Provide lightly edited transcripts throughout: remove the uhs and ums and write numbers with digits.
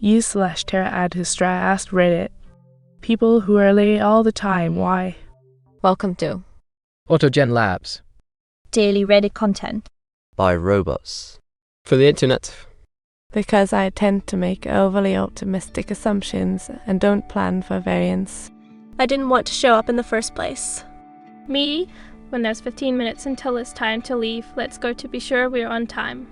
u/TerraAdAstra asked Reddit. People who are late all the time, why? Welcome to AutoGenLabs. Daily Reddit content. By robots. For the internet. Because I tend to make overly optimistic assumptions and don't plan for variance. I didn't want to show up in the first place. Me, when there's 15 minutes until it's time to leave, let's go to be sure we're on time.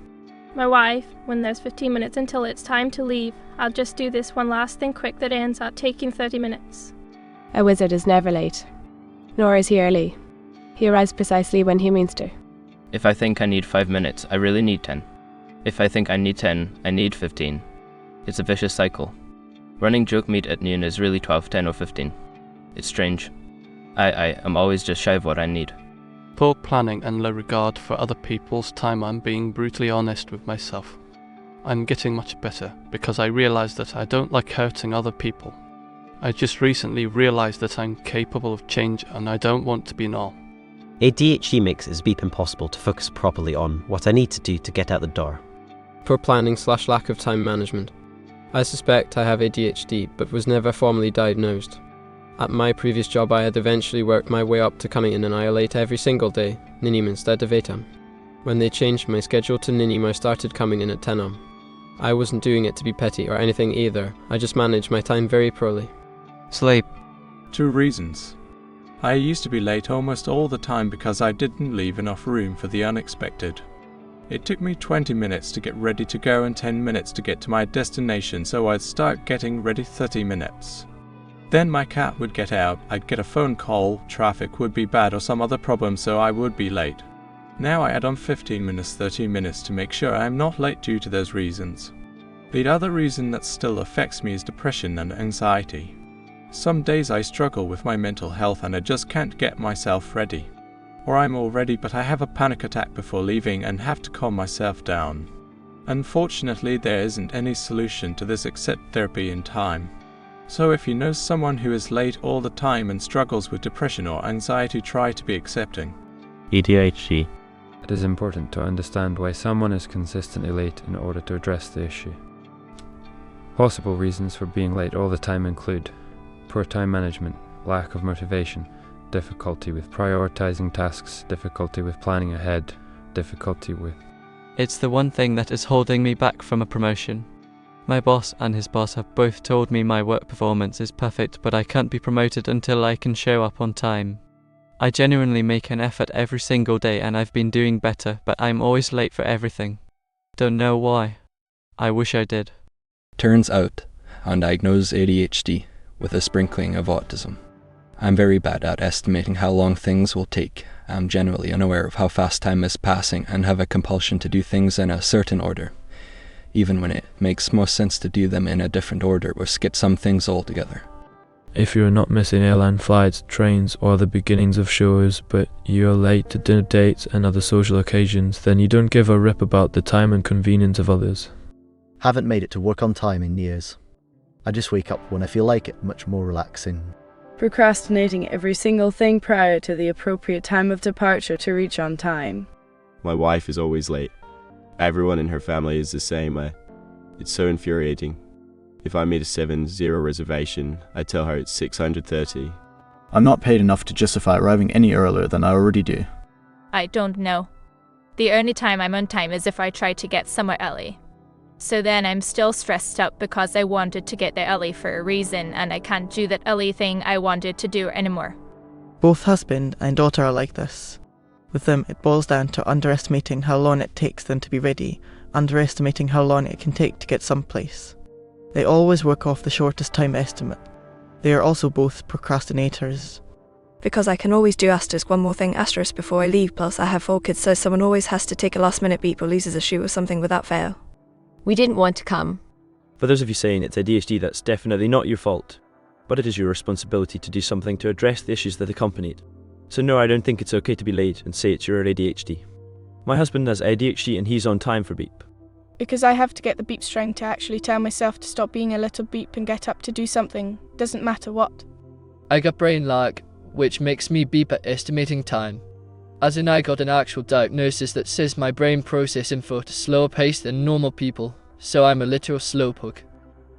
My wife, when there's 15 minutes until it's time to leave, I'll just do this one last thing quick that ends up taking 30 minutes. A wizard is never late, nor is he early. He arrives precisely when he means to. If I think I need 5 minutes, I really need 10. If I think I need 10, I need 15. It's a vicious cycle. Running joke meet at noon is really 12, 10 or 15. It's strange. I am always just shy of what I need. Poor planning and low regard for other people's time. I'm being brutally honest with myself. I'm getting much better because I realize that I don't like hurting other people. I just recently realized that I'm capable of change and I don't want to be null. ADHD makes it beep impossible to focus properly on what I need to do to get out the door. Poor planning/lack of time management. I suspect I have ADHD, but was never formally diagnosed. At my previous job, I had eventually worked my way up to coming in an hour late every single day, NINIM instead of 8am. When they changed my schedule to NINIM, I started coming in at 10am. I wasn't doing it to be petty or anything either, I just managed my time very poorly. Sleep. 2 reasons. I used to be late almost all the time because I didn't leave enough room for the unexpected. It took me 20 minutes to get ready to go and 10 minutes to get to my destination, so I'd start getting ready 30 minutes. Then my cat would get out, I'd get a phone call, traffic would be bad or some other problem, so I would be late. Now I add on 15 minutes, 30 minutes to make sure I'm not late due to those reasons. The other reason that still affects me is depression and anxiety. Some days I struggle with my mental health and I just can't get myself ready. Or I'm all ready but I have a panic attack before leaving and have to calm myself down. Unfortunately, there isn't any solution to this except therapy in time. So if you know someone who is late all the time and struggles with depression or anxiety, try to be accepting. ADHD. It is important to understand why someone is consistently late in order to address the issue. Possible reasons for being late all the time include poor time management, lack of motivation, difficulty with prioritizing tasks, difficulty with planning ahead, difficulty with... It's the one thing that is holding me back from a promotion. My boss and his boss have both told me my work performance is perfect, but I can't be promoted until I can show up on time. I genuinely make an effort every single day and I've been doing better, but I'm always late for everything. Don't know why. I wish I did. Turns out, undiagnosed ADHD with a sprinkling of autism. I'm very bad at estimating how long things will take. I'm generally unaware of how fast time is passing and have a compulsion to do things in a certain order, even when it makes most sense to do them in a different order or skip some things altogether. If you're not missing airline flights, trains, or the beginnings of shows, but you're late to dinner dates and other social occasions, then you don't give a rip about the time and convenience of others. Haven't made it to work on time in years. I just wake up when I feel like it, much more relaxing. Procrastinating every single thing prior to the appropriate time of departure to reach on time. My wife is always late. Everyone in her family is the same way. It's so infuriating. If I meet a 7:0 reservation, I tell her it's 6:30. I'm not paid enough to justify arriving any earlier than I already do. I don't know. The only time I'm on time is if I try to get somewhere early. So then I'm still stressed out because I wanted to get there early for a reason and I can't do that early thing I wanted to do anymore. Both husband and daughter are like this. With them, it boils down to underestimating how long it takes them to be ready, underestimating how long it can take to get someplace. They always work off the shortest time estimate. They are also both procrastinators. Because I can always do asterisk one more thing asterisk before I leave, plus I have 4 kids, so someone always has to take a last minute beep or loses a shoe or something without fail. We didn't want to come. For those of you saying it's ADHD, that's definitely not your fault. But it is your responsibility to do something to address the issues that accompany it. So no, I don't think it's okay to be late and say it's your ADHD. My husband has ADHD and he's on time for beep. Because I have to get the beep string to actually tell myself to stop being a little beep and get up to do something, doesn't matter what. I got brain lag, which makes me beep at estimating time. As in I got an actual diagnosis that says my brain process info at a slower pace than normal people, so I'm a literal slowpoke.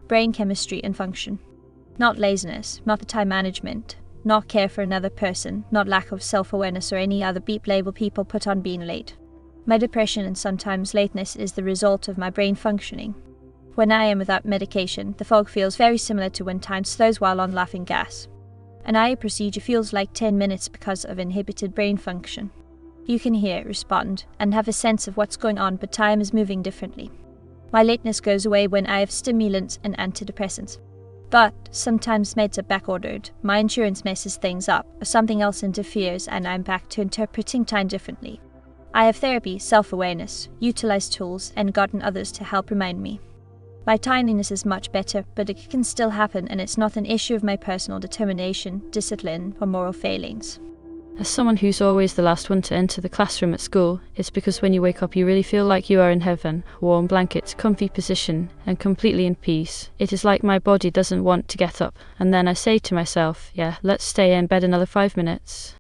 brain chemistry and function. Not laziness, not the time management, not care for another person, not lack of self-awareness or any other beep label people put on being late. My depression and sometimes lateness is the result of my brain functioning. When I am without medication, the fog feels very similar to when time slows while on laughing gas. An eye procedure feels like 10 minutes because of inhibited brain function. You can hear, respond, and have a sense of what's going on, but time is moving differently. My lateness goes away when I have stimulants and antidepressants. But sometimes meds are backordered, my insurance messes things up, or something else interferes and I'm back to interpreting time differently. I have therapy, self-awareness, utilized tools, and gotten others to help remind me. My timeliness is much better, but it can still happen, and it's not an issue of my personal determination, discipline, or moral failings. As someone who's always the last one to enter the classroom at school, it's because when you wake up you really feel like you are in heaven, warm blankets, comfy position, and completely in peace. It is like my body doesn't want to get up, and then I say to myself, yeah, let's stay in bed another 5 minutes.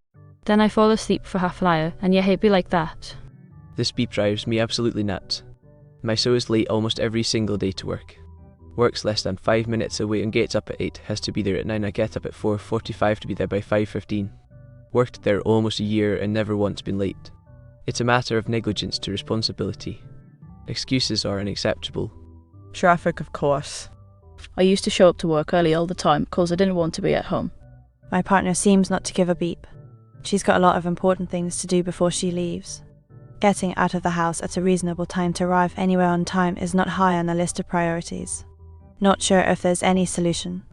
Then I fall asleep for half an hour, and yeah, it'd be like that. This beep drives me absolutely nuts. My so is late almost every single day to work. Works less than 5 minutes away and gets up at 8, has to be there at 9, I get up at 4:45 to be there by 5:15. Worked there almost a year and never once been late. It's a matter of negligence to responsibility. Excuses are unacceptable. Traffic, of course. I used to show up to work early all the time because I didn't want to be at home. My partner seems not to give a beep. She's got a lot of important things to do before she leaves. Getting out of the house at a reasonable time to arrive anywhere on time is not high on the list of priorities. Not sure if there's any solution.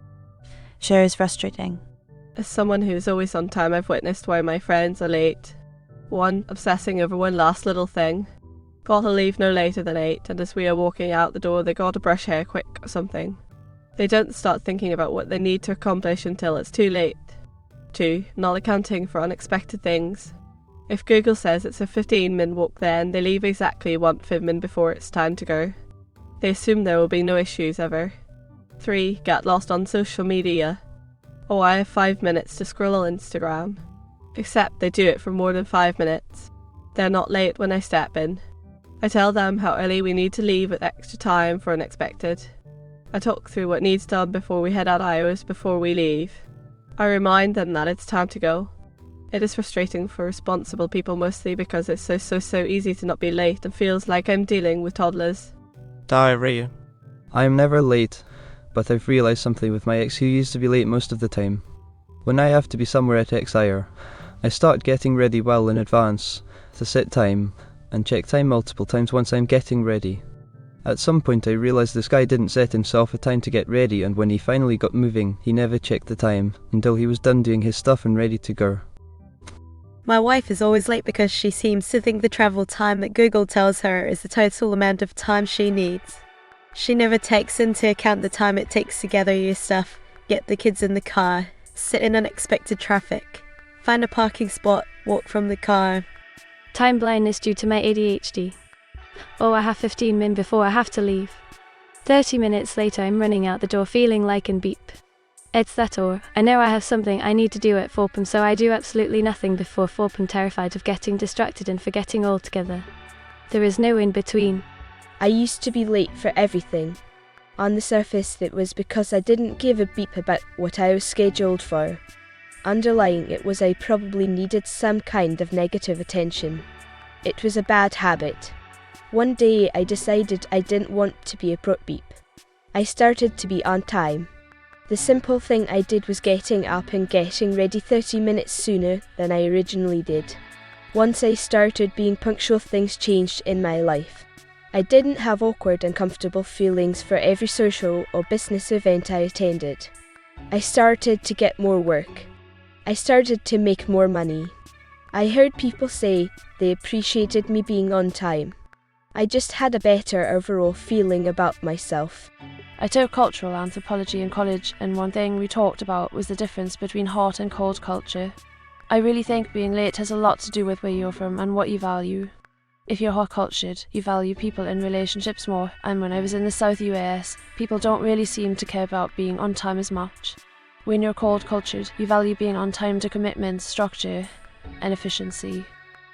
Sure is frustrating. As someone who's always on time, I've witnessed why my friends are late. 1. Obsessing over one last little thing. Gotta leave no later than 8, and as we are walking out the door they gotta brush hair quick or something. They don't start thinking about what they need to accomplish until it's too late. 2. Not accounting for unexpected things. If Google says it's a 15-min walk then, they leave exactly 1 min before it's time to go. They assume there will be no issues ever. 3. Get lost on social media. Oh, I have 5 minutes to scroll on Instagram. Except they do it for more than 5 minutes. They're not late when I step in. I tell them how early we need to leave with extra time for unexpected. I talk through what needs done before we head out hours before we leave. I remind them that it's time to go. It is frustrating for responsible people mostly because it's so easy to not be late and feels like I'm dealing with toddlers. Diarrhea. I am never late, but I've realised something with my ex who used to be late most of the time. When I have to be somewhere at X hour, I start getting ready well in advance to set time and check time multiple times once I'm getting ready. At some point I realised this guy didn't set himself a time to get ready, and when he finally got moving he never checked the time until he was done doing his stuff and ready to go. My wife is always late because she seems to think the travel time that Google tells her is the total amount of time she needs. She never takes into account the time it takes to gather your stuff, get the kids in the car, sit in unexpected traffic, find a parking spot, walk from the car. Time blindness due to my ADHD. Oh, I have 15 min before I have to leave. 30 minutes later I'm running out the door feeling like an beep. It's that or I know I have something I need to do at 4 p.m, so I do absolutely nothing before 4 p.m, terrified of getting distracted and forgetting altogether. There is no in between. I used to be late for everything. On the surface it was because I didn't give a beep about what I was scheduled for. Underlying it was I probably needed some kind of negative attention. It was a bad habit. One day I decided I didn't want to be a broke beep. I started to be on time. The simple thing I did was getting up and getting ready 30 minutes sooner than I originally did. Once I started being punctual, things changed in my life. I didn't have awkward and uncomfortable feelings for every social or business event I attended. I started to get more work. I started to make more money. I heard people say they appreciated me being on time. I just had a better overall feeling about myself. I took cultural anthropology in college, and one thing we talked about was the difference between hot and cold culture. I really think being late has a lot to do with where you're from and what you value. If you're hot cultured, you value people in relationships more, and when I was in the South US, people don't really seem to care about being on time as much. When you're cold cultured, you value being on time to commitment, structure, and efficiency.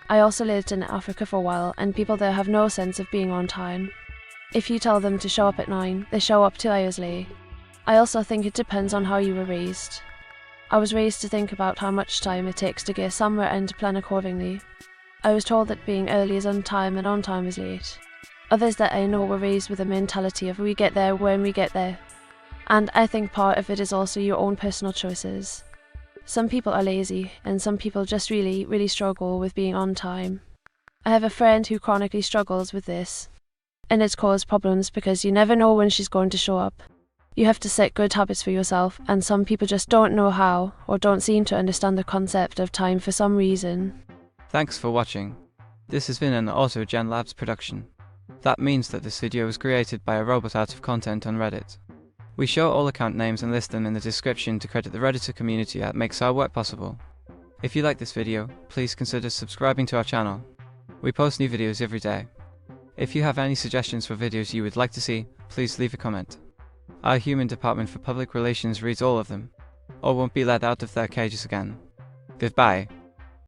I also lived in Africa for a while, and people there have no sense of being on time. If you tell them to show up at 9, they show up 2 hours late. I also think it depends on how you were raised. I was raised to think about how much time it takes to get somewhere and to plan accordingly. I was told that being early is on time and on time is late. Others that I know were raised with a mentality of we get there when we get there. And I think part of it is also your own personal choices. Some people are lazy, and some people just really, really struggle with being on time. I have a friend who chronically struggles with this, and it's caused problems because you never know when she's going to show up. You have to set good habits for yourself, and some people just don't know how, or don't seem to understand the concept of time for some reason. Thanks for watching. This has been an AutoGenLabs production. That means that this video was created by a robot out of content on Reddit. We show all account names and list them in the description to credit the Redditor community that makes our work possible. If you like this video, please consider subscribing to our channel. We post new videos every day. If you have any suggestions for videos you would like to see, please leave a comment. Our human department for public relations reads all of them, or won't be let out of their cages again. Goodbye.